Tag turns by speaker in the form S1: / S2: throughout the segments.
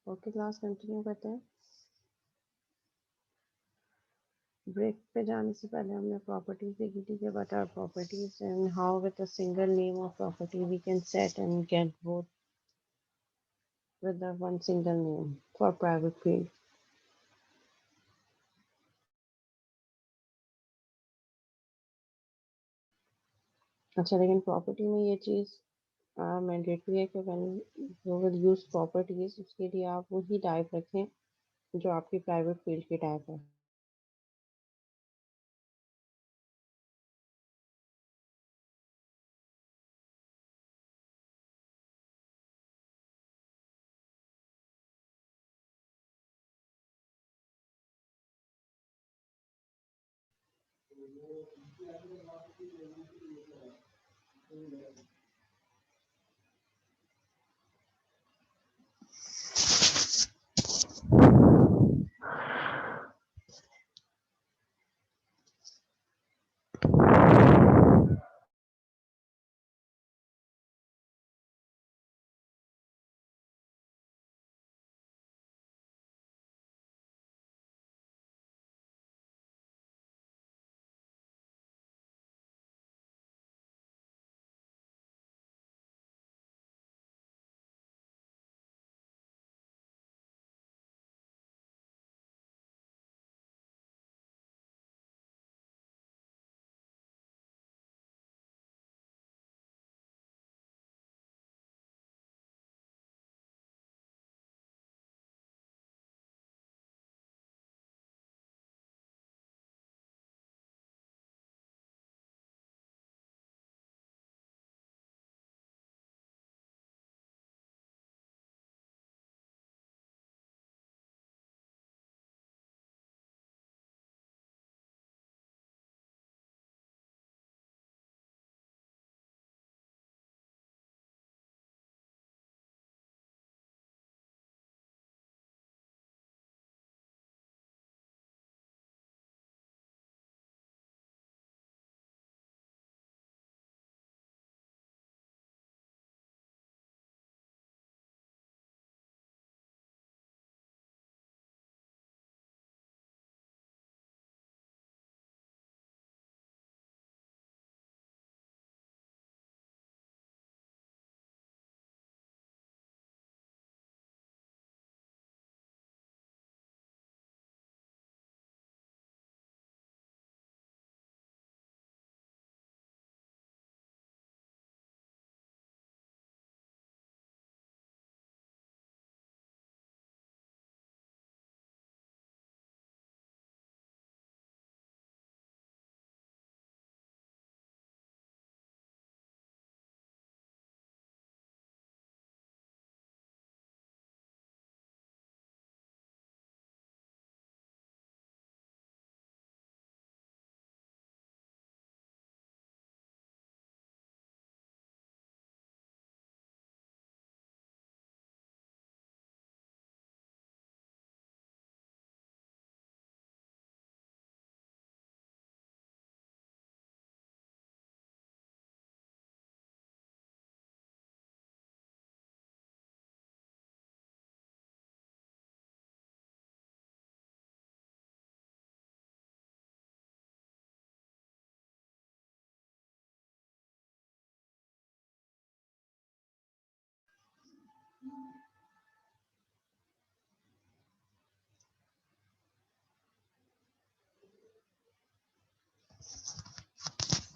S1: Okay, class continue करते हैं। Break पे जाने से पहले हमने प्रॉपर्टीज देखी थी कि what are properties and how with a single name of property we can set and get both with the one single name for private field. अच्छा, लेकिन प्रॉपर्टी में ये चीज़ मैंडेटरी है कि when you will use properties उसके लिए आप वही टाइप रखें जो आपकी प्राइवेट फील्ड की टाइप है।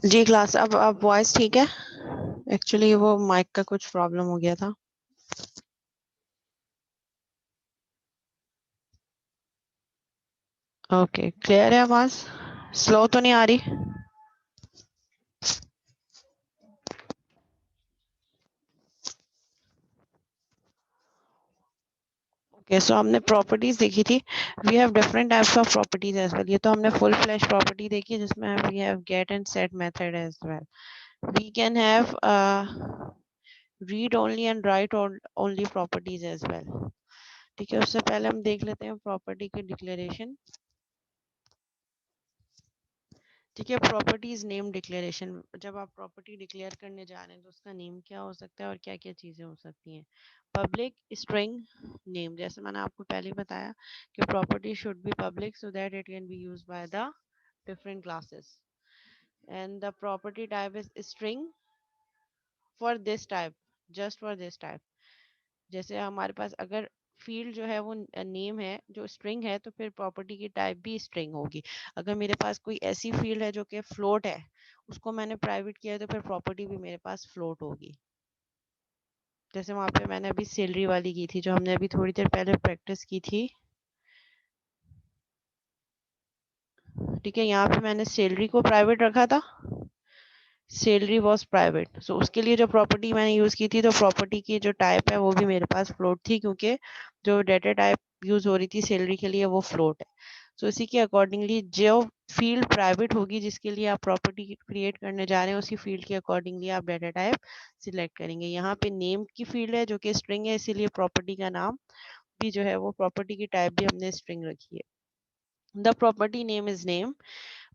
S1: जी क्लास, अब वॉइस ठीक है? एक्चुअली वो माइक का कुछ प्रॉब्लम हो गया था। ओके, क्लियर है आवाज? स्लो तो नहीं आ रही? ओके, सो हमने प्रॉपर्टीज देखी थी। We have different types of properties as well. ये तो हमने फुल फ्लैश प्रॉपर्टी देखी जिसमें we have get and set method as well. We can have read only and write only properties as well. ठीक है, उससे पहले हम देख लेते हैं प्रॉपर्टी की डिक्लेरेशन। ठीक है। प्रॉपर्टीज नेम डिक्लेरेशन, जब आप प्रॉपर्टी डिक्लेयर करने जा रहे हैं तो उसका नेम क्या हो सकता है और क्या क्या चीज़ें हो सकती हैं। पब्लिक स्ट्रिंग नेम, जैसे मैंने आपको पहले ही बताया कि property should be public so that it can be use by the different classes, and the property type is string for this type, just for this type. जैसे हमारे पास अगर फील्ड जो है वो नेम है जो स्ट्रिंग है, तो फिर प्रॉपर्टी की टाइप भी स्ट्रिंग होगी। अगर मेरे पास कोई ऐसी फील्ड है जो कि फ्लोट है, उसको मैंने प्राइवेट किया है, तो फिर प्रॉपर्टी भी मेरे पास फ्लोट होगी। जैसे वहां पे मैंने अभी सैलरी वाली की थी, जो हमने अभी थोड़ी देर पहले प्रैक्टिस की थी। ठीक है, यहाँ पे मैंने सैलरी को प्राइवेट रखा था, सैलरी वॉज प्राइवेट। सो उसके लिए जो प्रॉपर्टी मैंने यूज की थी, तो प्रॉपर्टी की जो टाइप है वो भी मेरे पास फ्लोट थी, क्योंकि जो डेटा टाइप यूज हो रही थी सैलरी के लिए वो फ्लोट है। सो इसी के अकॉर्डिंगली जो फील्ड प्राइवेट होगी जिसके लिए आप प्रॉपर्टी क्रिएट करने जा रहे हैं, उसी फील्ड के अकॉर्डिंगली आप डेटा टाइप सिलेक्ट करेंगे। यहाँ पे नेम की फील्ड है जो कि स्ट्रिंग है, इसीलिए प्रॉपर्टी का नाम भी जो है वो प्रॉपर्टी की टाइप भी हमने स्ट्रिंग रखी है। The property name is name.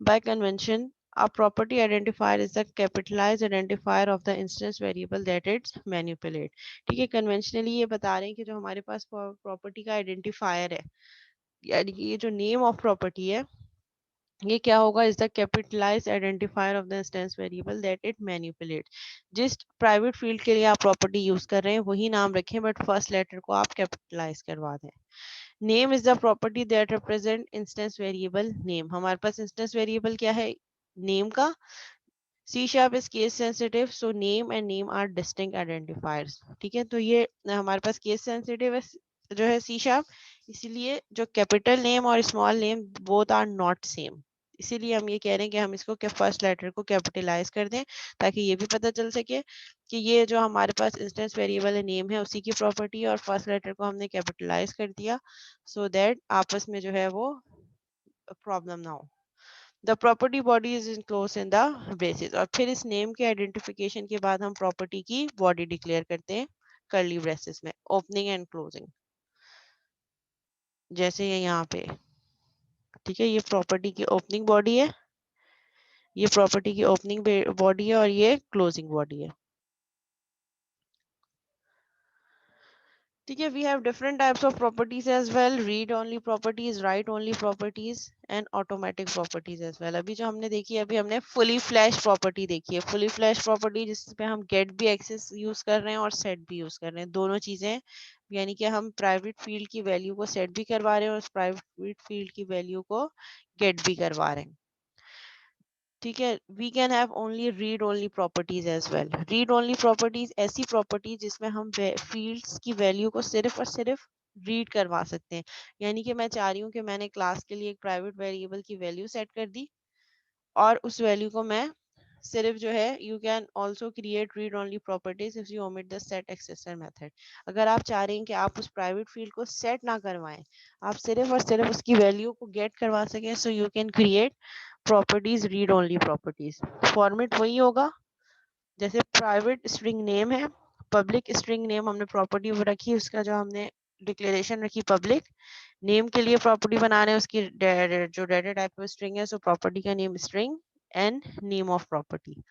S1: By convention, a property identifier is the capitalized identifier of the instance variable that it manipulate। ठीक है, कन्वेंशनली ये बता रहे हैं कि जो हमारे पास प्रॉपर्टी का आइडेंटिफायर है, यानी कि ये जो नेम ऑफ प्रॉपर्टी है, ये क्या होगा, is the capitalised identifier of the instance variable that it manipulate. जिस प्राइवेट फील्ड के लिए आप प्रॉपर्टी यूज कर रहे हैं वही नाम रखें, बट फर्स्ट लेटर को आप कैपिटलाइज करवा दें। Name is the property that represent instance variable name. हमारे पास इंस्टेंस वेरिएबल क्या है, नेम का। C sharp is case sensitive, so name and name are distinct identifiers। ठीक है, तो ये हमारे पास केस सेंसिटिव है जो है C sharp, इसीलिए जो कैपिटल नेम और small name both are not same. इसीलिए हम ये कह रहे हैं कि हम इसको फर्स्ट लेटर को कैपिटलाइज कर दें, ताकि ये भी पता चल सके कि ये जो हमारे पास इंस्टेंस वेरिएबल नेम है उसी की प्रॉपर्टी है, और फर्स्ट लेटर को हमने कैपिटलाइज कर दिया, सो दैट आपस में जो है वो प्रॉब्लम ना हो। The property body is enclose in the braces, और फिर इस नेम के आइडेंटिफिकेशन के बाद हम प्रॉपर्टी की बॉडी डिक्लेयर करते हैं कर्ली ब्रेसेस में, ओपनिंग एंड क्लोजिंग, जैसे ये यहाँ पे। ठीक है, ये प्रॉपर्टी की ओपनिंग बॉडी है, ये प्रॉपर्टी की ओपनिंग बॉडी है, और ये क्लोजिंग बॉडी है। ठीक है, we have different types of properties as well, read only properties, write only properties and automatic properties as well. अभी जो हमने देखी है, अभी हमने फुली फ्लैश प्रॉपर्टी देखी है। फुली फ्लैश प्रॉपर्टी जिसपे हम गेट भी एक्सेस यूज कर रहे हैं और सेट भी यूज कर रहे हैं, दोनों चीजें। यानी कि हम प्राइवेट फील्ड की वैल्यू को सेट भी करवा रहे हैं और उस प्राइवेट फील्ड की वैल्यू को गेट भी करवा रहे हैं। ठीक है, we can have only read only properties as well. Read only properties ऐसी प्रॉपर्टीज जिसमें हम फील्ड्स की वैल्यू को सिर्फ और सिर्फ रीड करवा सकते हैं। यानी कि मैं चाह रही हूँ कि मैंने क्लास के लिए एक प्राइवेट वेरिएबल की वैल्यू सेट कर दी, और उस वैल्यू को मैं सिर्फ जो है, you can also create read only properties if you omit the set एक्सेसर method. अगर आप चाह रहे हैं कि आप उस प्राइवेट फील्ड को सेट ना करवाएं, आप सिर्फ और सिर्फ उसकी वैल्यू को गेट करवा सकें, so you can create properties read only properties. Format वही होगा जैसे प्राइवेट स्ट्रिंग नेम है, पब्लिक स्ट्रिंग नेम हमने प्रॉपर्टी रखी, उसका जो हमने डिक्लेरेशन रखी पब्लिक। नेम के लिए प्रॉपर्टी बना रहे हैं, उसकी जो डेटा टाइप में स्ट्रिंग है, सो प्रॉपर्टी का name string and name of property,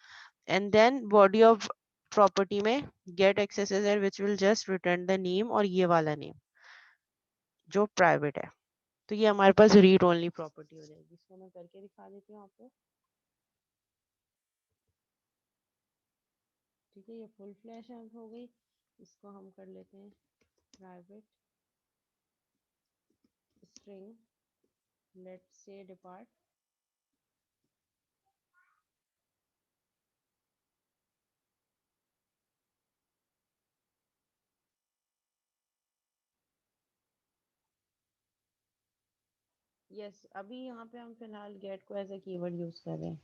S1: and then body of property में get accessor which will just return the name, और ये वाला नेम जो प्राइवेट है। तो ये हमारे पास रीड ओनली प्रॉपर्टी हो जाएगी। इसको मैं करके दिखा देती हूँ आपको। ठीक है, ये फुल फ्लैश हो गई। इसको हम कर लेते हैं private string, let's say depart. Yes, अभी यहाँ पे हम फिलहाल गेट को एज ए कीवर्ड यूज कर रहे हैं।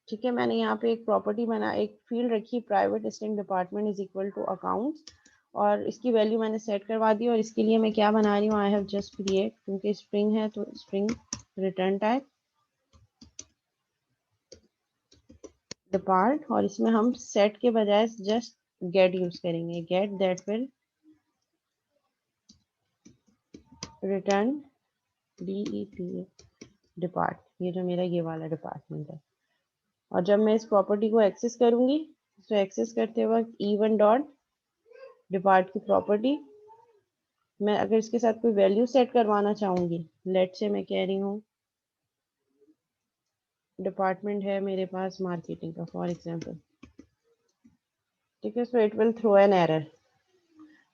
S1: ठीक है, मैंने यहाँ पे एक प्रॉपर्टी बना, एक फील्ड रखी, private string department is equal to accounts, और इसकी वैल्यू मैंने सेट करवा दी। और इसके लिए मैं क्या बना रही हूँ, आई हैव जस्ट क्रिएट, क्योंकि स्ट्रिंग है तो स्ट्रिंग रिटर्न टाइप डिपार्ट, और इसमें हम सेट के बजाय जस्ट गेट यूज करेंगे, get that will return DEP depart, ये जो मेरा ये वाला डिपार्टमेंट है। और जब मैं इस प्रॉपर्टी को एक्सेस करूंगी तो एक्सेस करते वक्त E1 डॉट डिपार्ट की प्रॉपर्टी, मैं अगर इसके साथ कोई वैल्यू सेट करवाना चाहूंगी, लेट से मैं कह रही हूँ डिपार्टमेंट है मेरे पास मार्केटिंग का फॉर एग्जांपल, ठीक है, so it will throw an error,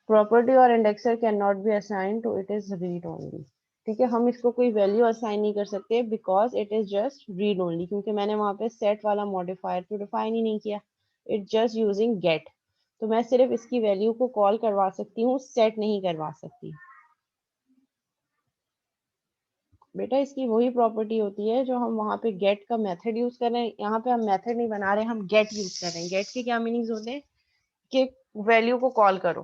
S1: property और indexer can not be assign to it is read only. ठीक है, हम इसको कोई वैल्यू असाइन नहीं कर सकते because it is just read only, क्योंकि मैंने वहां पे सेट वाला मॉडिफायर तो डिफाइन ही नहीं किया, इट जस्ट यूजिंग गेट। तो मैं सिर्फ इसकी वैल्यू को कॉल करवा सकती हूँ, सेट नहीं करवा सकती। बेटा इसकी वही प्रॉपर्टी होती है जो हम वहां पे गेट का मेथड यूज कर रहे हैं, यहाँ पे हम मेथड नहीं बना रहे, हम गेट यूज कर रहे हैं। गेट के क्या मीनिंग्स होते हैं कि वैल्यू को कॉल करो,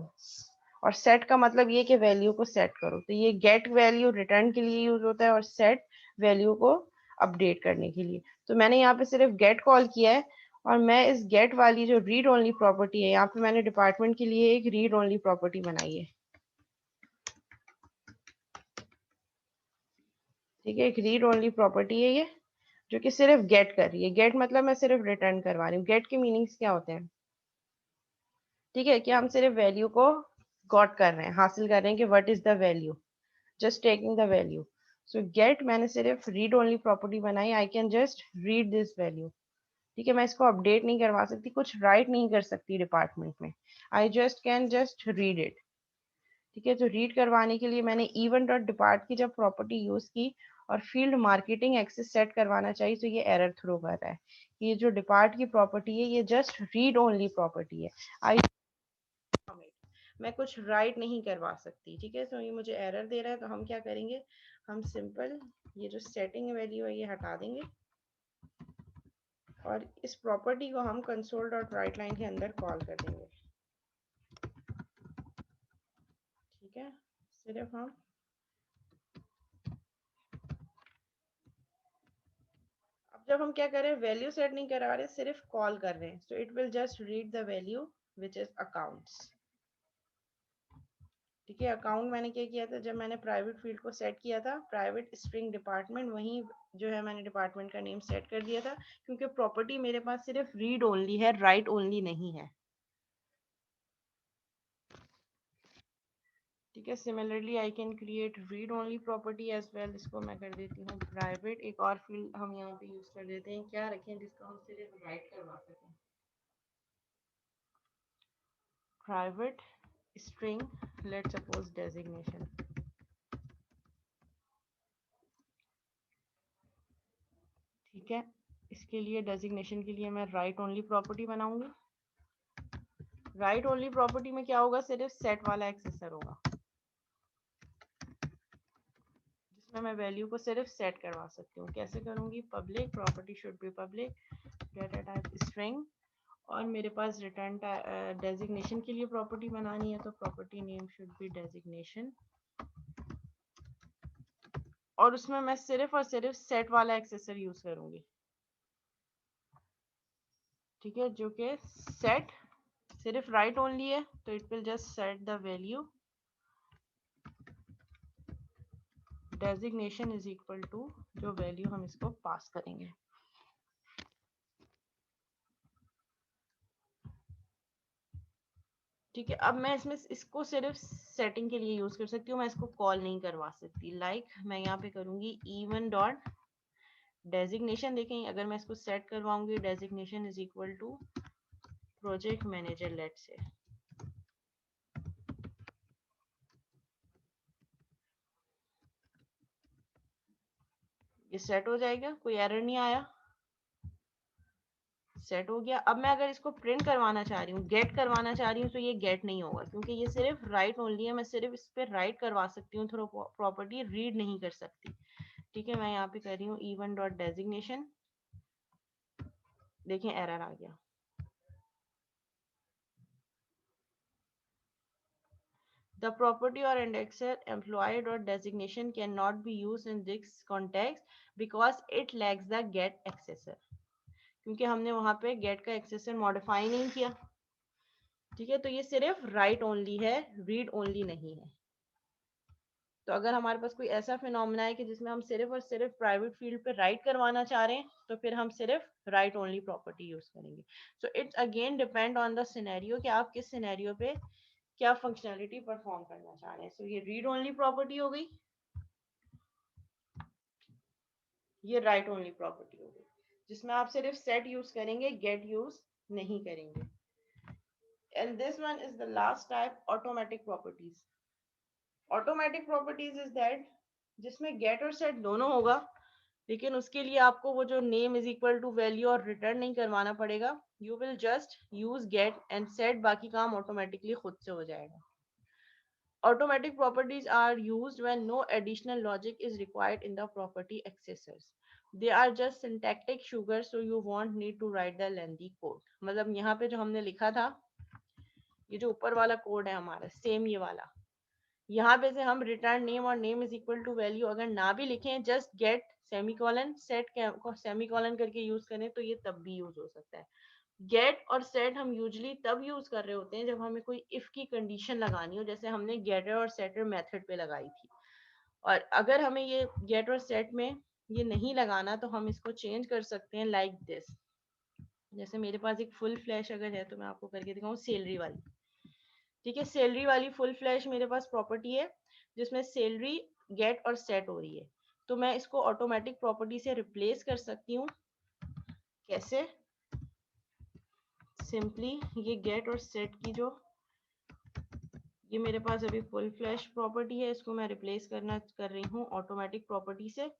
S1: और सेट का मतलब ये कि वैल्यू को सेट करो। तो ये गेट वैल्यू रिटर्न के लिए यूज होता है और सेट वैल्यू को अपडेट करने के लिए। तो मैंने यहाँ पे सिर्फ गेट कॉल किया है, और मैं इस गेट वाली जो रीड ओनली प्रॉपर्टी है, यहाँ पे मैंने डिपार्टमेंट के लिए एक रीड ओनली प्रॉपर्टी बनाई है। ठीक है, एक रीड ओनली प्रॉपर्टी है ये, जो कि सिर्फ गेट कर रही है। गेट मतलब मैं सिर्फ रिटर्न करवा रही हूँ। गेट के मीनिंग्स क्या होते हैं? ठीक है, कि हम सिर्फ वैल्यू को गॉट कर रहे हैं, हासिल कर रहे हैं कि what is the value, just taking the value. So gate मैंने सिर्फ रीड ओनली प्रॉपर्टी बनाई, I can just read this value. ठीक है, मैं इसको अपडेट नहीं करवा सकती, कुछ राइट नहीं कर सकती डिपार्टमेंट में, I just can just read it. ठीक है, तो रीड करवाने के लिए मैंने इवन डॉट डिपार्ट की जब प्रॉपर्टी यूज की और फील्ड मार्केटिंग एक्सेस सेट करवाना चाहिए, तो ये एरर थ्रो कर रहा है। ये जो डिपार्ट की प्रॉपर्टी है ये जस्ट रीड ओनली प्रॉपर्टी है, आई मैं कुछ राइट नहीं करवा सकती। ठीक है, तो ये मुझे एरर दे रहा है, तो हम क्या करेंगे, हम सिंपल ये जो सेटिंग वैल्यू है ये हटा देंगे, और इस प्रॉपर्टी को हम कंसोल डॉट राइट लाइन के अंदर कॉल कर देंगे। ठीक है, सिर्फ हम अब जब हम क्या कर रहे हैं, वैल्यू सेट नहीं करा रहे, सिर्फ कॉल कर रहे हैं, सो it will just read the value which is accounts. ठीक है, अकाउंट मैंने क्या किया था, जब मैंने प्राइवेट फील्ड को सेट किया था, प्राइवेट स्ट्रिंग डिपार्टमेंट, वहीं जो है मैंने डिपार्टमेंट का नेम सेट कर दिया था, क्योंकि प्रॉपर्टी मेरे पास सिर्फ रीड ओनली है, राइट ओनली नहीं है। ठीक है, similarly I can create read only property as well. इसको मैं कर देती हूँ प्राइवेट, एक और फील्ड हम यहाँ पे यूज कर देते हैं, क्या रखें जिसको हम सिर्फ राइट करवा सकें, private string, let suppose designation. ठीक है, इसके लिए डेजिग्नेशन के लिए मैं राइट ओनली प्रॉपर्टी बनाऊंगी। राइट ओनली प्रॉपर्टी में क्या होगा, सिर्फ सेट वाला एक्सेसर होगा, जिसमें मैं वैल्यू को सिर्फ सेट करवा सकती हूँ। कैसे करूंगी, public property should be public, data type string, और मेरे पास रिटर्न डेजिग्नेशन के लिए प्रॉपर्टी बनानी है, तो property name should be designation, और उसमें मैं सिर्फ और सिर्फ सेट वाला एक्सेसर यूज करूंगी। ठीक है, जो कि सेट सिर्फ राइट ओनली है, तो it will just set the value designation is equal to जो वैल्यू हम इसको पास करेंगे। ठीक है, अब मैं इसमें इसको सिर्फ सेटिंग के लिए यूज कर सकती हूँ, मैं इसको कॉल नहीं करवा सकती। मैं यहाँ पे करूंगी E1 डॉट डेजिग्नेशन। देखें, अगर मैं इसको सेट करवाऊंगी, designation is equal to project manager, let say, ये सेट हो जाएगा, कोई एरर नहीं आया, सेट हो गया। अब मैं अगर इसको प्रिंट करवाना चाह रही हूँ, गेट करवाना चाह रही हूँ, तो ये गेट नहीं होगा, क्योंकि ये सिर्फ राइट ओनली है, मैं सिर्फ इस पे राइट करवा सकती हूँ थ्रू प्रॉपर्टी, रीड नहीं कर सकती। ठीक है, मैं यहाँ पे कर रही हूँ E1 डॉट डेजिग्नेशन, देखें एरर आ गया। The property or indexer employee dot designation cannot be used in this context because it lacks the get accessor. क्योंकि हमने वहां पे गेट का एक्सेसर मॉडिफाई नहीं किया। ठीक है, तो ये सिर्फ राइट ओनली है, रीड ओनली नहीं है। तो अगर हमारे पास कोई ऐसा फिनोमेना है कि जिसमें हम सिर्फ और सिर्फ प्राइवेट फील्ड पे राइट करवाना चाह रहे हैं, तो फिर हम सिर्फ राइट ओनली प्रॉपर्टी यूज करेंगे। So it's again depend on the scenario कि आप किस सिनेरियो पे क्या फंक्शनैलिटी परफॉर्म करना चाह रहे हैं। सो ये रीड ओनली प्रॉपर्टी हो गई, ये राइट ओनली प्रॉपर्टी हो गई, जिसमें आप सिर्फ सेट यूज करेंगे, गेट यूज नहीं करेंगे। And this one is the last type, automatic properties. Automatic properties is that जिसमें गेट और सेट दोनों होगा, लेकिन उसके लिए आपको वो जो name is equal to value और रिटर्न नहीं करवाना पड़ेगा। You will just use get and set, बाकी काम ऑटोमेटिकली खुद से हो जाएगा। Automatic properties are used when no additional logic is required in the property accessors. They are just syntactic sugar, so you won't need to write the lengthy code. मतलब यहाँ पे जो हमने लिखा था, ये जो ऊपर वाला कोड है हमारा, सेम ये वाला, यहाँ पे से हम रिटर्न नेम और name is equal to value अगर ना भी लिखें, जस्ट गेट सेमीकोलन सेट को सेमीकोलन करके यूज करें, तो ये तब भी यूज हो सकता है। गेट और सेट हम यूजली तब यूज कर रहे होते हैं जब हमें कोई इफ की कंडीशन लगानी हो, जैसे हमने गेटर और सेटर मेथड पे लगाई थी। और अगर हमें ये गेट और सेट में ये नहीं लगाना, तो हम इसको चेंज कर सकते हैं लाइक दिस। जैसे मेरे पास एक फुल फ्लैश अगर है, तो मैं आपको करके दिखाऊं सैलरी वाली। ठीक है, सैलरी वाली फुल फ्लैश मेरे पास प्रॉपर्टी है जिसमें सैलरी गेट और सेट हो रही है। तो मैं इसको ऑटोमेटिक प्रॉपर्टी से रिप्लेस कर सकती हूँ। कैसे? सिंपली ये गेट और सेट की जो ये मेरे पास अभी फुल फ्लैश प्रॉपर्टी है, इसको मैं रिप्लेस कर रही हूँ ऑटोमेटिक प्रॉपर्टी से,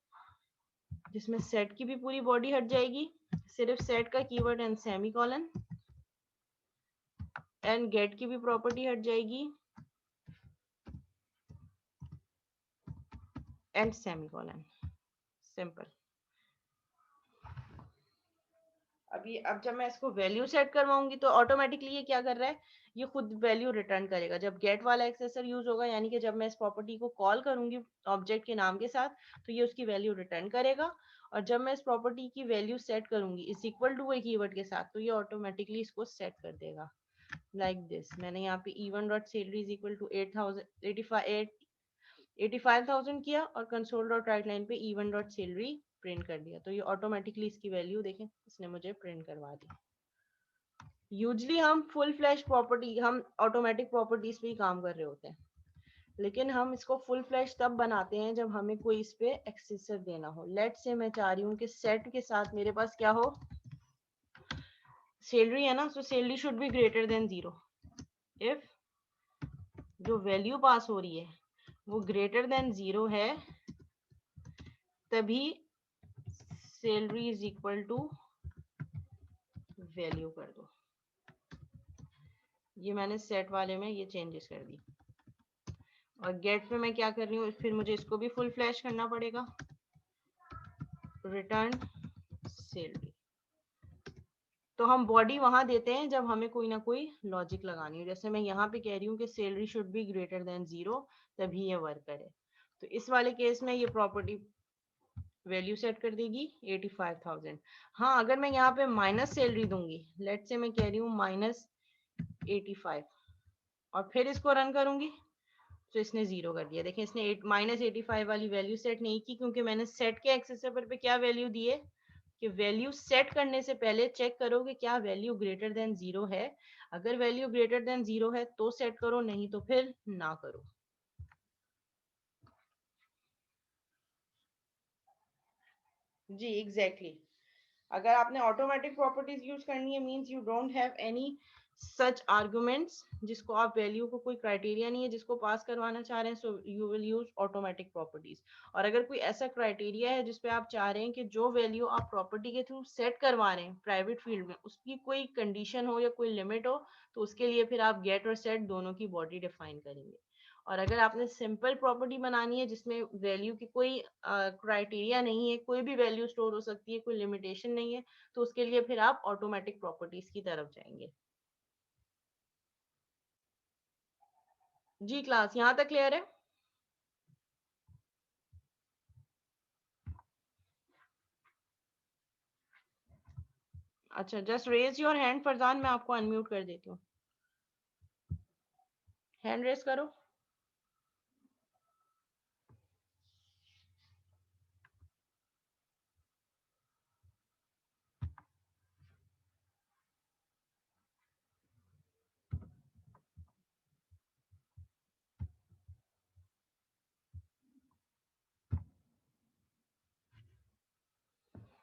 S1: जिसमें सेट की भी पूरी बॉडी हट जाएगी, सिर्फ सेट का keyword and semicolon, and get की भी प्रॉपर्टी हट जाएगी एंड सेमीकोलन। सिंपल। अब जब मैं इसको वैल्यू सेट करवाऊंगी, तो ऑटोमेटिकली ये क्या कर रहा है, ये खुद वैल्यू रिटर्न करेगा जब गेट वाला एक्सेसर यूज होगा। यानी कि जब मैं इस प्रॉपर्टी को कॉल करूंगी ऑब्जेक्ट के नाम के साथ, तो ये उसकी वैल्यू रिटर्न करेगा। और जब मैं इस प्रॉपर्टी की वैल्यू सेट करूंगी इज इक्वल टू कीवर्ड के साथ, तो ये ऑटोमेटिकली इसको सेट कर देगा लाइक दिस। मैंने यहाँ पे even dot salary is equal to 85,000 किया और कंसोल डॉट राइट लाइन पे even डॉट सैलरी प्रिंट कर दिया, तो ये ऑटोमेटिकली इसकी वैल्यू देखें इसने मुझे प्रिंट करवा दी। यूजली हम फुल फ्लैश प्रॉपर्टी, हम ऑटोमेटिक प्रॉपर्टीज पे ही काम कर रहे होते हैं, लेकिन हम इसको फुल फ्लैश तब बनाते हैं जब हमें कोई इस पे एक्सेसर देना हो। लेट से मैं चाह रही हूँ कि सेट के साथ मेरे पास क्या हो, सैलरी है ना, so salary should be greater than 0। If जो वैल्यू पास हो रही है वो ग्रेटर देन 0 है, तभी salary is equal to value कर दो। ये मैंने सेट वाले में ये चेंजेस कर दी। और गेट पे मैं क्या कर रही हूँ, फिर मुझे इसको भी फुल फ्लैश करना पड़ेगा, रिटर्न सैलरी। तो हम बॉडी वहां देते हैं जब हमें कोई ना कोई लॉजिक लगानी हो। जैसे मैं यहाँ पे कह रही हूँ कि salary should be greater than 0, तभी ये वर्क करे। तो इस वाले केस में ये प्रॉपर्टी वैल्यू सेट कर देगी 85,000। हाँ, अगर मैं यहाँ पे माइनस सैलरी दूंगी, लेट से मैं कह रही हूँ -85, और फिर इसको रन करूंगी, तो इसने 0 कर दिया। देखें, इसने -85 वाली वैल्यू सेट नहीं की, क्योंकि मैंने सेट के एक्सेसर पे क्या वैल्यू दी है कि वैल्यू सेट करने से पहले चेक करो कि क्या वैल्यू ग्रेटर देन 0 है। अगर वैल्यू ग्रेटर देन 0 है तो सेट करो, नहीं तो फिर ना करो। जी एग्जैक्टली अगर आपने ऑटोमेटिक प्रॉपर्टीज यूज करनी है, means you don't have any such arguments जिसको आप वैल्यू को कोई क्राइटेरिया नहीं है जिसको पास करवाना चाह रहे हैं, so you will use automatic properties. और अगर कोई ऐसा क्राइटेरिया है जिसपे आप चाह रहे हैं कि जो वैल्यू आप प्रॉपर्टी के थ्रू सेट करवा रहे हैं प्राइवेट फील्ड में, उसकी कोई कंडीशन हो या कोई लिमिट हो, तो उसके लिए फिर आप गेट और सेट दोनों की बॉडी डिफाइन करेंगे। और अगर आपने सिंपल प्रॉपर्टी बनानी है जिसमें वैल्यू की कोई क्राइटेरिया नहीं है, कोई भी वैल्यू स्टोर हो सकती है, कोई लिमिटेशन नहीं है, तो उसके लिए फिर आप ऑटोमेटिक प्रॉपर्टीज की तरफ जाएंगे। जी क्लास यहाँ तक क्लियर है? अच्छा, just raise your hand Farzan, मैं आपको अनम्यूट कर देती हूँ। हैंड रेज करो।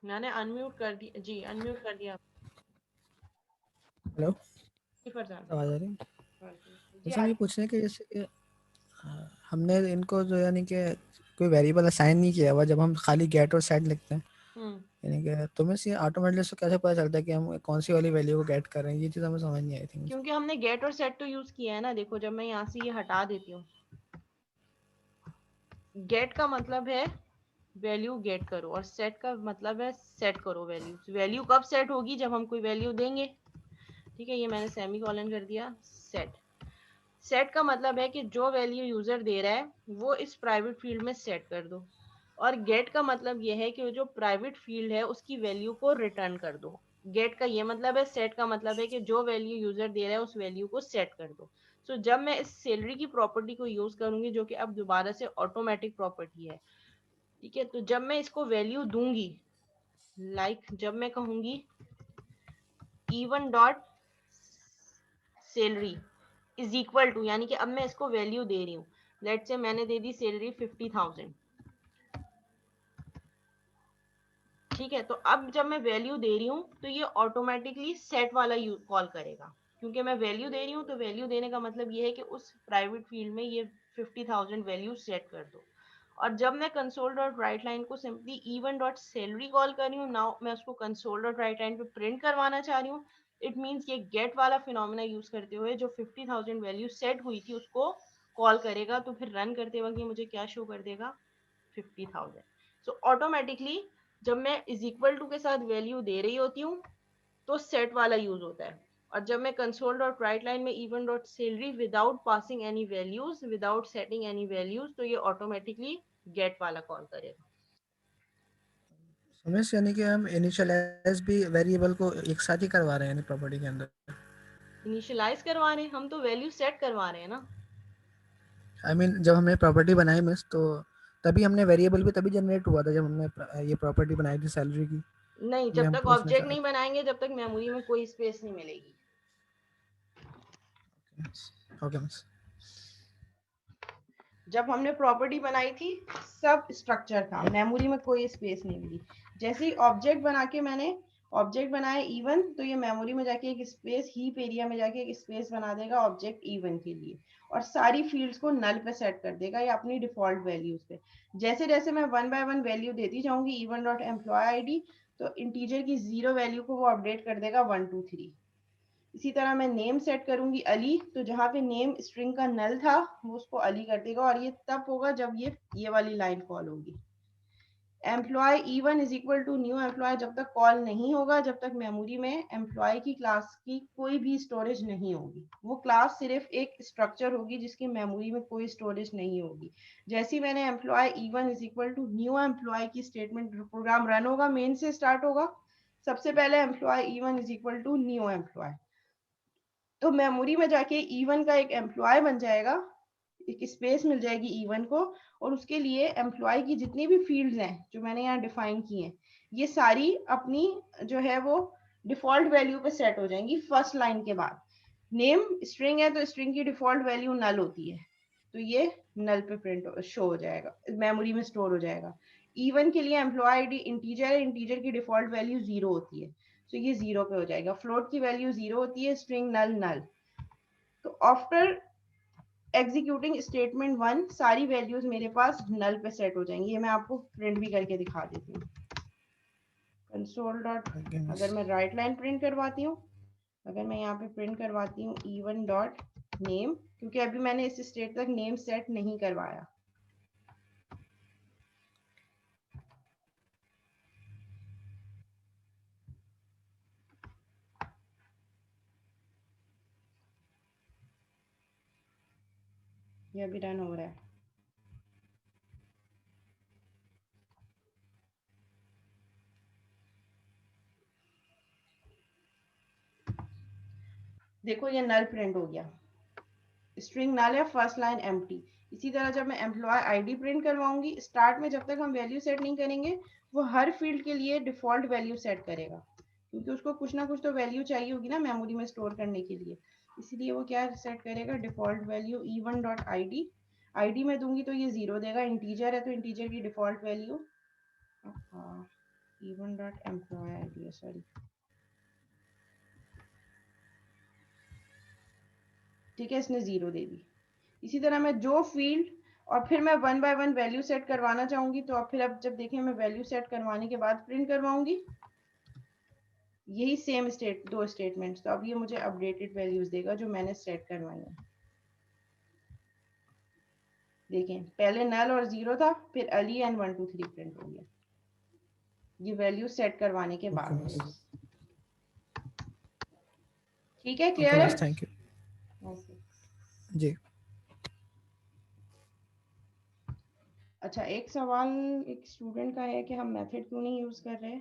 S1: मैंने अनम्यूट कर दिया जी, अनम्यूट कर दिया।
S2: हेलो,
S1: जी फरजान
S2: आवाज़ आ रही है?
S1: जी,
S2: जैसे हम
S1: आ
S2: ये पूछ रहे हैं कि जैसे कि हमने इनको जो यानी कि कोई वेरिएबल असाइन नहीं किया हुआ, जब हम खाली गेट और सेट लिखते हैं,
S1: हम्म
S2: यानी कि तुम्हें से ऑटोमेटिकली उसको कैसे पता चलता है कि हम कौन सी वाली वैल्यू को गेट कर रहे हैं? ये चीज़ हमें समझ नहीं आई थी मुझे।
S1: क्योंकि हमने गेट और सेट तो यूज किया है ना। देखो, जब मैं यहाँ से ये हटा देती हूँ, गेट का मतलब है वैल्यू गेट करो, और सेट का मतलब है सेट करो वैल्यू। वैल्यू कब सेट होगी? जब हम कोई वैल्यू देंगे। ठीक है, ये मैंने सेमी कॉलन कर दिया। सेट, सेट का मतलब है कि जो वैल्यू यूजर दे रहा है वो इस प्राइवेट फील्ड में सेट कर दो। और गेट का मतलब ये है कि जो प्राइवेट फील्ड है उसकी वैल्यू को रिटर्न कर दो। गेट का ये मतलब है, सेट का मतलब है कि जो वैल्यू यूजर दे रहा है उस वैल्यू को सेट कर दो। सो जब मैं इस सैलरी की प्रॉपर्टी को यूज करूंगी, जो कि अब दोबारा से ऑटोमेटिक प्रॉपर्टी है, ठीक है, तो जब मैं इसको वैल्यू दूंगी, जब मैं कहूंगी E1 dot salary is equal to, यानी कि अब मैं इसको वैल्यू दे रही हूँ। लेट से मैंने दे दी सैलरी 50,000। ठीक है, तो अब जब मैं वैल्यू दे रही हूँ तो ये ऑटोमेटिकली सेट वाला कॉल करेगा। क्योंकि मैं वैल्यू दे रही हूँ, तो वैल्यू देने का मतलब ये है कि उस प्राइवेट फील्ड में ये 50,000 वैल्यू सेट कर दो। और जब मैं कंसोल डॉट राइट लाइन को simply even dot salary call कर रही हूँ, नाउ मैं उसको कंसोल डॉट राइट लाइन पे प्रिंट करवाना चाह रही हूँ। इट मीन्स ये गेट वाला फिनोमिना यूज करते हुए जो 50,000 वैल्यू सेट हुई थी उसको कॉल करेगा। तो फिर रन करते वक्त ये मुझे क्या शो कर देगा? 50,000। सो ऑटोमेटिकली जब मैं इज इक्वल टू के साथ वैल्यू दे रही होती हूँ तो सेट वाला यूज होता है। और जब मैं कंसोल डॉट राइट लाइन में even dot salary without passing any values, without setting any values, तो ये ऑटोमेटिकली गेट वाला कॉल करेगा।
S2: समझ, यानी कि हम इनिशियलाइज भी वेरिएबल को एक साथ ही करवा रहे हैं यानी प्रॉपर्टी के अंदर।
S1: इनिशियलाइज करवा रहे हैं हम, तो वैल्यू सेट करवा रहे हैं ना।
S2: आई मीन जब हमने प्रॉपर्टी बनाई मिस, तो तभी हमने वेरिएबल भी तभी जनरेट हुआ था जब हमने ये प्रॉपर्टी बनाई थी सैलरी की।
S1: नहीं,
S2: ये
S1: जब
S2: हम
S1: तक
S2: पूछना
S1: ऑब्जेक्ट
S2: चाह रहे
S1: नहीं बनाएंगे जब तक मेमोरी में कोई स्पेस नहीं मिलेगी।
S2: थे। Okay miss.
S1: जब हमने प्रॉपर्टी बनाई थी सब स्ट्रक्चर था, मेमोरी में कोई स्पेस नहीं मिली। जैसे ही ऑब्जेक्ट बना के मैंने ऑब्जेक्ट बनाया इवन, तो ये मेमोरी में जाके एक स्पेस, हीप एरिया में जाके एक स्पेस बना देगा ऑब्जेक्ट इवन के लिए। और सारी फील्ड्स को नल पे सेट कर देगा या अपनी डिफॉल्ट वैल्यूज पे। जैसे जैसे मैं वन बाय वन वैल्यू देती जाऊंगी इवन डॉट एम्प्लॉय आईडी, तो इंटीजर की 0 वैल्यू को वो अपडेट कर देगा 1 2 3। इसी तरह मैं नेम सेट करूंगी अली, तो जहां पे नेम स्ट्रिंग का नल था वो उसको अली कर देगा। और ये तब होगा जब ये वाली लाइन कॉल होगी। Employee E1 is equal to new employee जब तक कॉल नहीं होगा, जब तक मेमोरी में एम्प्लॉय की क्लास की कोई भी स्टोरेज नहीं होगी। वो क्लास सिर्फ एक स्ट्रक्चर होगी जिसकी मेमोरी में कोई स्टोरेज नहीं होगी। जैसे ही मैंने employee E1 is equal to new employee की स्टेटमेंट, प्रोग्राम रन होगा, मेन से स्टार्ट होगा। सबसे पहले employee E1 is equal to new employee, तो मेमोरी में जाके E1 का एक एम्प्लॉय बन जाएगा, एक स्पेस मिल जाएगी E1 को। और उसके लिए एम्प्लॉय की जितनी भी फील्ड्स हैं जो मैंने यहाँ डिफाइन की हैं, ये सारी अपनी जो है वो डिफॉल्ट वैल्यू पे सेट हो जाएंगी फर्स्ट लाइन के बाद। नेम स्ट्रिंग है तो स्ट्रिंग की डिफॉल्ट वैल्यू नल होती है, तो ये नल पे प्रिंट शो हो जाएगा, मेमोरी में स्टोर हो जाएगा। E1 के लिए एम्प्लॉय आईडी इंटीजर है, इंटीजर की डिफॉल्ट वैल्यू 0 होती है, तो ये 0 पे हो जाएगा। फ्लोट की वैल्यू 0 होती है, स्ट्रिंग नल नल। तो आफ्टर एग्जीक्यूटिंग स्टेटमेंट 1 सारी वैल्यूज मेरे पास नल पे सेट हो जाएंगी। ये मैं आपको प्रिंट भी करके दिखा देती हूँ। Console dot,
S2: okay miss.
S1: अगर मैं राइट लाइन प्रिंट करवाती हूँ, अगर मैं यहाँ पे प्रिंट करवाती हूँ E1 डॉट नेम, क्योंकि अभी मैंने इस स्टेट तक नेम सेट नहीं करवाया। ये अभी रन हो रहा है। देखो ये नल प्रिंट हो गया, स्ट्रिंग नल है, फर्स्ट लाइन एम्प्टी। इसी तरह जब मैं एम्प्लॉय आईडी प्रिंट करवाऊंगी, स्टार्ट में जब तक हम वैल्यू सेट नहीं करेंगे, वो हर फील्ड के लिए डिफॉल्ट वैल्यू सेट करेगा, क्योंकि उसको कुछ ना कुछ तो वैल्यू चाहिए होगी ना मेमोरी में स्टोर करने के लिए। इसीलिए वो क्या सेट करेगा, default value e1 dot id। ID में दूंगी तो ये 0 देगा, इंटीजर है तो इंटीजर की default value e1 dot employee ID, sorry, ठीक है, इसने 0 दे दी। इसी तरह मैं जो फील्ड, और फिर मैं one by one value set करवाना चाहूंगी, तो अब फिर अब जब देखें मैं वैल्यू सेट करवाने के बाद प्रिंट करवाऊंगी, यही सेम स्टेट, दो स्टेटमेंट्स, तो अब ये मुझे अपडेटेड वैल्यूज देगा जो मैंने सेट करवाई है। देखें पहले नल और 0 था, फिर अली एंड 1 2 3 प्रिंट हो गया, ये वैल्यू सेट करवाने के
S2: ओके
S1: बाद
S2: मिस,
S1: है। ठीक है,
S2: ओके
S1: क्लियर है?
S2: Miss, thank you.
S1: Okay.
S2: जी।
S1: अच्छा, एक सवाल एक स्टूडेंट का है कि हम मेथड क्यों नहीं यूज कर रहे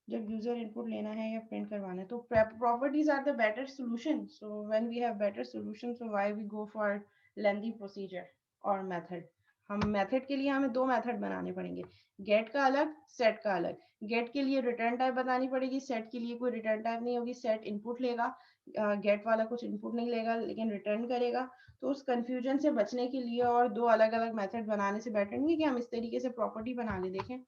S1: जब यूजर इनपुट लेना है या प्रिंट करवाना है, तो properties are the better solution, so when we have better solution, so why we go for lengthy procedure और मेथड। हम मेथड के लिए हमें दो मेथड बनाने पड़ेंगे, गेट का अलग, सेट का अलग। गेट के लिए रिटर्न टाइप बतानी पड़ेगी, सेट के लिए कोई रिटर्न टाइप नहीं होगी, सेट इनपुट लेगा, गेट वाला कुछ इनपुट नहीं लेगा लेकिन रिटर्न करेगा। तो उस कंफ्यूजन से बचने के लिए और दो अलग अलग मेथड बनाने से बेटर नहीं है कि हम इस तरीके से प्रॉपर्टी बना ले। देखें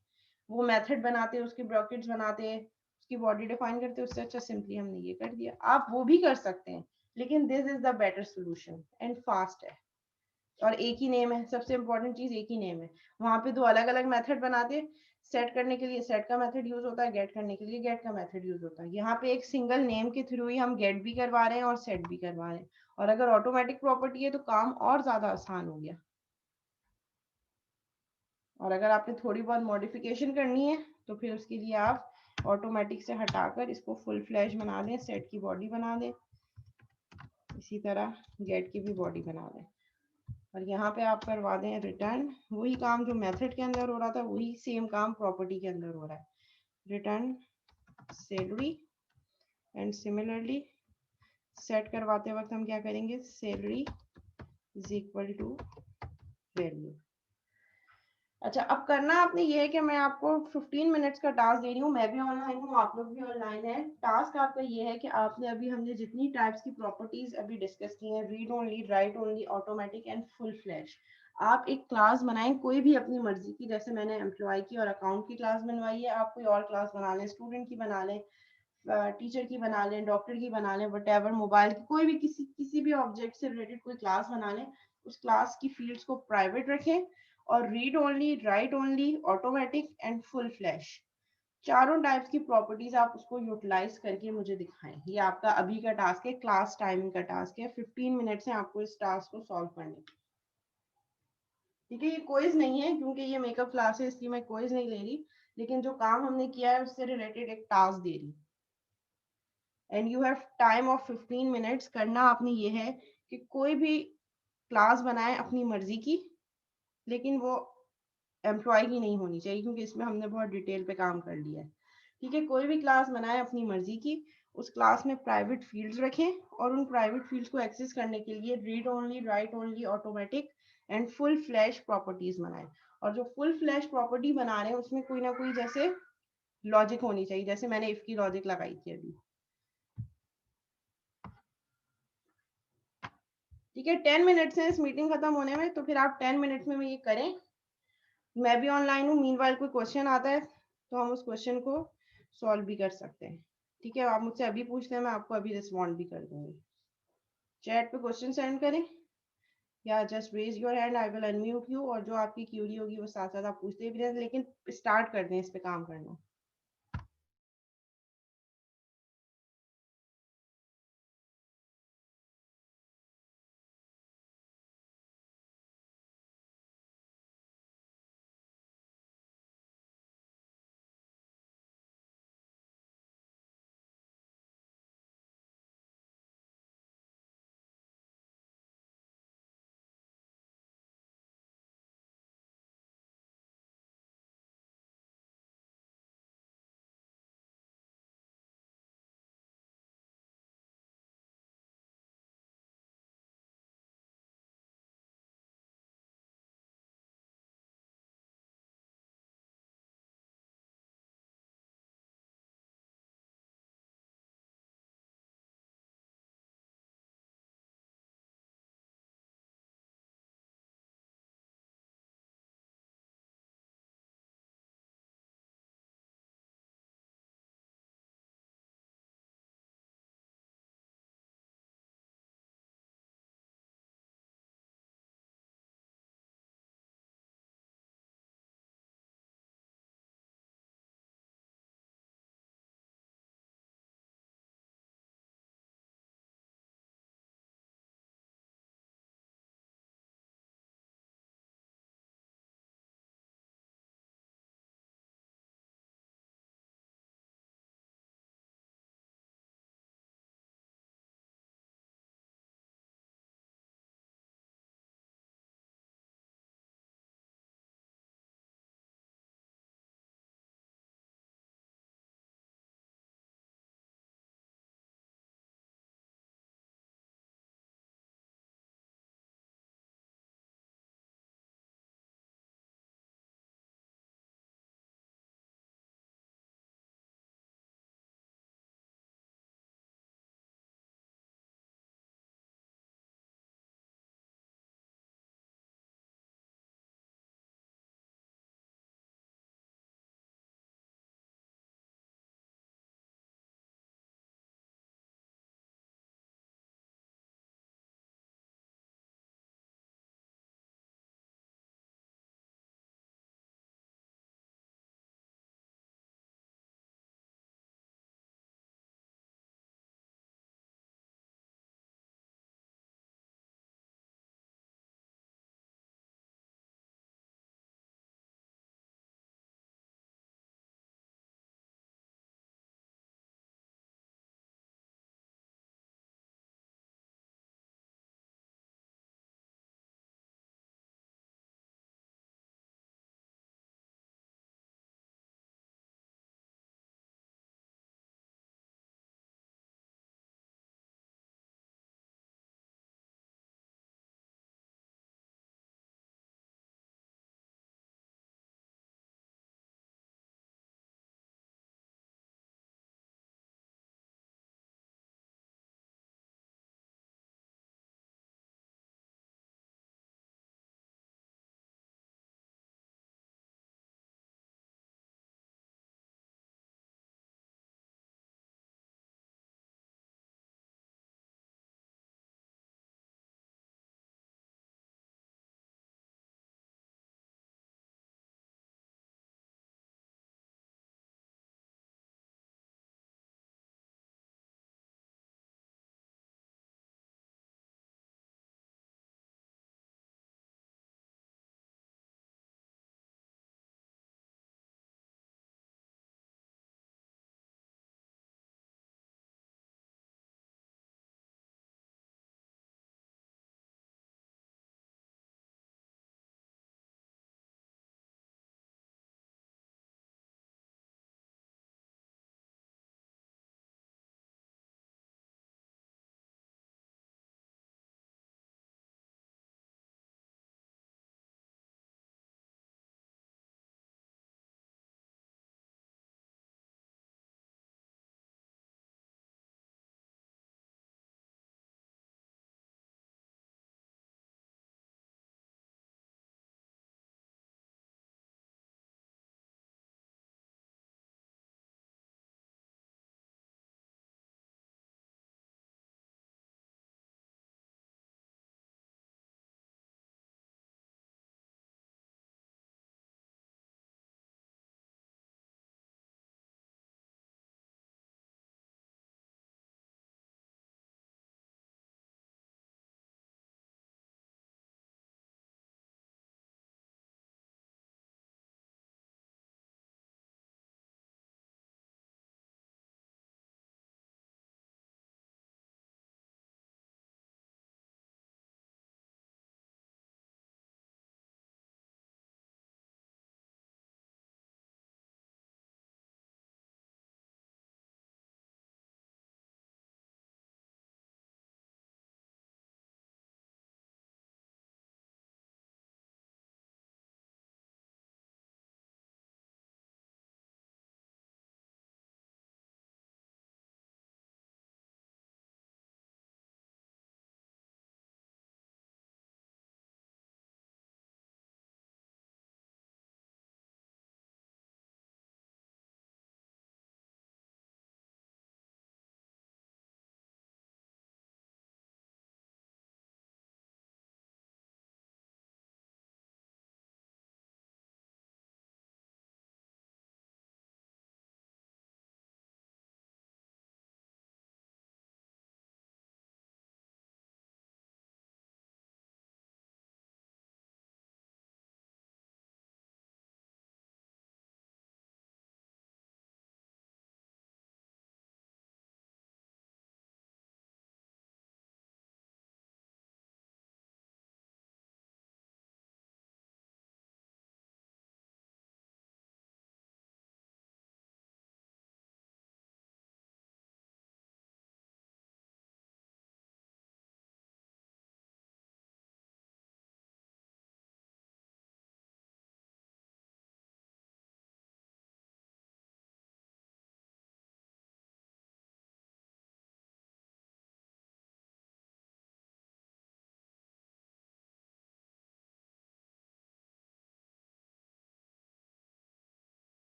S1: वो मेथड बनाते हैं, उसके ब्रैकेट्स बनाते हैं, उसकी बॉडी डिफाइन करते हैं, उससे अच्छा सिंपली हमने ये कर दिया। आप वो भी कर सकते हैं, लेकिन this is the better solution and fast है, और एक ही नेम है, सबसे इंपॉर्टेंट चीज एक ही नेम है। वहां पे दो अलग अलग मेथड बनाते हैं, सेट करने के लिए सेट का मेथड यूज होता है, गेट करने के लिए गेट का मेथड यूज होता है। यहाँ पे एक सिंगल नेम के थ्रू ही हम गेट भी करवा रहे हैं और सेट भी करवा रहे हैं, और अगर ऑटोमेटिक प्रॉपर्टी है तो काम और ज्यादा आसान हो गया। और अगर आपने थोड़ी बहुत मॉडिफिकेशन करनी है तो फिर उसके लिए आप ऑटोमेटिक से हटाकर इसको फुल फ्लैश बना दें, सेट की बॉडी बना दें, इसी तरह गेट की भी बॉडी बना दें, और यहाँ पे आप करवा दें रिटर्न। वही काम जो मेथड के अंदर हो रहा था वही सेम काम प्रॉपर्टी के अंदर हो रहा है, return salary. And similarly set करवाते वक्त हम क्या करेंगे, salary is equal to value. अच्छा, अब करना आपने ये है कि मैं आपको 15 मिनट्स का टास्क दे रही हूँ, मैं भी ऑनलाइन हूँ, आप लोग भी ऑनलाइन है। टास्क आपका ये है कि आपने अभी हमने जितनी टाइप्स की प्रॉपर्टीज अभी डिस्कस की हैं, read only, right only, automatic and full flash, आप एक क्लास बनाएं कोई भी अपनी मर्जी की। जैसे मैंने एम्प्लॉय की और अकाउंट की क्लास बनवाई है, आप कोई और क्लास बना लें, स्टूडेंट की बना लें, टीचर की बना लें, डॉक्टर की बना लें, वट मोबाइल की, कोई भी किसी भी ऑब्जेक्ट से रिलेटेड कोई क्लास बना लें। उस क्लास की फील्ड्स को प्राइवेट रखें, और read only, right only, automatic and full flash, चारों टाइप्स की प्रॉपर्टीज आप उसको यूटिलाइज करके मुझे दिखाएं। ये आपका अभी का टास्क है, क्लास टाइमिंग का टास्क है, 15 मिनट है आपको इस टास्क को सॉल्व करने की। ठीक है, ये क्विज नहीं है क्योंकि ये मेकअप क्लास है, इसलिए मैं क्विज नहीं ले रही, लेकिन जो काम हमने किया है उससे रिलेटेड एक टास्क दे रही। And you have time of 15 minutes. करना आपने ये है कि कोई भी क्लास बनाए अपनी मर्जी की, लेकिन वो एम्प्लॉय की नहीं होनी चाहिए, क्योंकि इसमें हमने बहुत डिटेल पे काम कर लिया है। ठीक है, कोई भी क्लास बनाए अपनी मर्जी की, उस क्लास में प्राइवेट फील्ड्स रखें, और उन प्राइवेट फील्ड्स को एक्सेस करने के लिए read only, right only, automatic and full flash properties बनाए। और जो फुल फ्लैश प्रॉपर्टी बना रहे हैं उसमें कोई ना कोई जैसे लॉजिक होनी चाहिए, जैसे मैंने इफ की लॉजिक लगाई थी अभी। ठीक है, 10 मिनट्स है इस मीटिंग खत्म होने में, तो फिर आप 10 मिनट्स में ये करें। मैं भी ऑनलाइन हूँ, मीनवाइल कोई क्वेश्चन आता है तो हम उस क्वेश्चन को सॉल्व भी कर सकते हैं। ठीक है, आप मुझसे अभी पूछते हैं, मैं आपको अभी रिस्पॉन्ड भी कर दूंगी। चैट पे क्वेश्चन सेंड करें, या just raise your hand, I will unmute you, और जो आपकी क्यूरी होगी वो साथ साथ आप पूछते भी रहें, लेकिन स्टार्ट कर दें इस पे काम करना।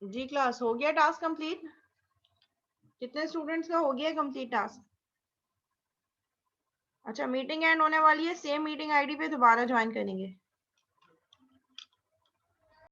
S1: जी क्लास हो गया टास्क कंप्लीट? कितने स्टूडेंट्स का हो गया कंप्लीट टास्क? अच्छा मीटिंग एंड होने वाली है, सेम मीटिंग आईडी पे दोबारा ज्वाइन करेंगे।